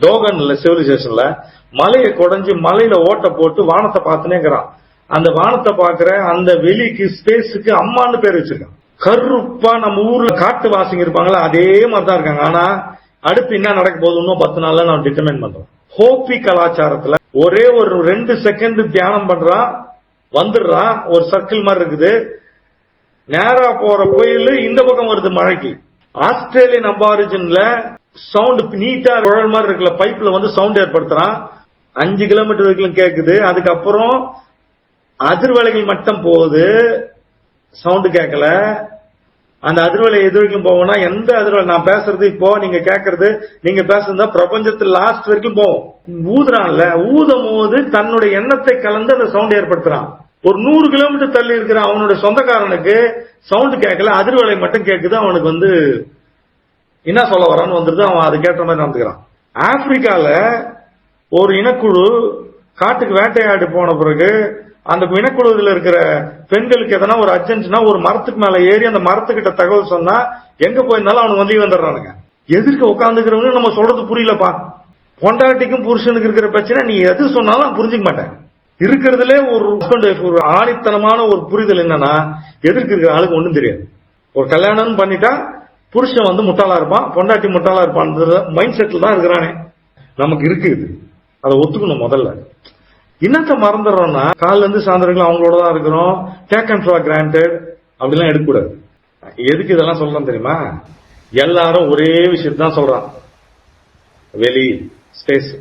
டோகன்ல சிவிலைசேஷன்ல மலையை குடைஞ்சு மலையில ஓட்ட போட்டு வானத்தை பார்த்துனேங்கிறான். அந்த வானத்தை பாக்குற அந்த வெளிக்கு ஸ்பேஸுக்கு அம்மான்னு பேர் வச்சிருக்கான். கருப்பா நம்ம ஊர்ல காட்டு வாசிங்க இருப்பாங்களா அதே மாதிரிதான் இருக்காங்க. ஆனா அடுத்து என்ன நடக்க போகுதுன்னு 10 நாள்ல நான் டிட்டர்மைன் பண்றோம். ஹோப்பி கலாச்சாரத்துல ஒரே ஒரு 2 செகண்ட் தியானம் பண்றான், வந்துடுறான், ஒரு சர்க்கிள் மாதிரி இருக்குது, நேரா போற புயல் இந்த பக்கம் வருது மழைக்கு. ஆஸ்திரேலியன் அபாரிஜின்ல சவுண்ட் நீட்டா குழல் மாதிரி இருக்குல்ல, பைப்ல வந்து சவுண்ட் ஏற்படுத்துறான், 5 கிலோமீட்டர் வரைக்கும் கேக்குது. அதுக்கப்புறம் அதிர்வலைகள் மட்டும் போகுது, சவுண்ட் கேட்கல. அந்த அதிர்வலை எது வரைக்கும் போகும்னா, எந்த அதிர்வலை நான் பேசுறது இப்போ நீங்க கேட்கறது நீங்க பேசுறதா பிரபஞ்சத்தில் லாஸ்ட் வரைக்கும் போகும். ஊதுறான்ல, ஊதும் போது தன்னுடைய எண்ணத்தை கலந்து அந்த சவுண்ட் ஏற்படுத்துறான். ஒரு 100 கிலோமீட்டர் தள்ளி இருக்கிற அவனுடைய சொந்தக்காரனுக்கு சவுண்ட் கேட்கல, அதிர்வலை மட்டும் கேட்குது. அவனுக்கு வந்து என்ன சொல்ல வரான்னு வந்துருது, அவன் அது கேட்ட மாதிரி நடந்துக்கிறான். ஆப்பிரிக்கால ஒரு இனக்குழு காட்டுக்கு வேட்டையாடி போன பிறகு அந்த இனக்குழுவில் இருக்கிற பெண்களுக்கு எதனா ஒரு அர்ஜென்ட்னா ஒரு மரத்துக்கு மேல ஏறி அந்த மரத்துக்கிட்ட தகவல் சொன்னா எங்க போயிருந்தாலும் அவனுக்கு வந்து வந்துடுறானுங்க. எதிர்க்க உட்காந்துக்கிறவங்க நம்ம சொல்றது புரியலப்பா. பொண்டாட்டிக்கும் புருஷனுக்கு இருக்கிற பிரச்சனை நீ எது சொன்னாலும் நான் புரிஞ்சுக்க மாட்டேன். இருக்கிறதுல ஒரு ஆணித்தனமான ஒரு புரிதல் என்னன்னா, எதிர்க்கு இருக்கிற ஆளுக்கு ஒண்ணும் தெரியாது. ஒரு கல்யாணம் பண்ணிட்டா புருஷன் வந்து முட்டாளா இருப்பான், பொண்டாட்டி முட்டாளா இருப்பான் மைண்ட் செட்ல தான் இருக்கிறானே. நமக்கு இருக்குது, அதை ஒத்துக்கணும். முதல்ல இன்னத்தை மறந்துடுறோம்னா காலில இருந்து சாயந்தரம் அவங்களோட தான் இருக்கிறோம், டேக் அண்ட் ஃபார் கிராண்டட் அப்படிலாம் எடுக்கக்கூடாது. எதுக்கு இதெல்லாம் சொல்லலாம் தெரியுமா? எல்லாரும் ஒரே விஷயத்தான் சொல்றான், வெளி ஸ்பேஸ்.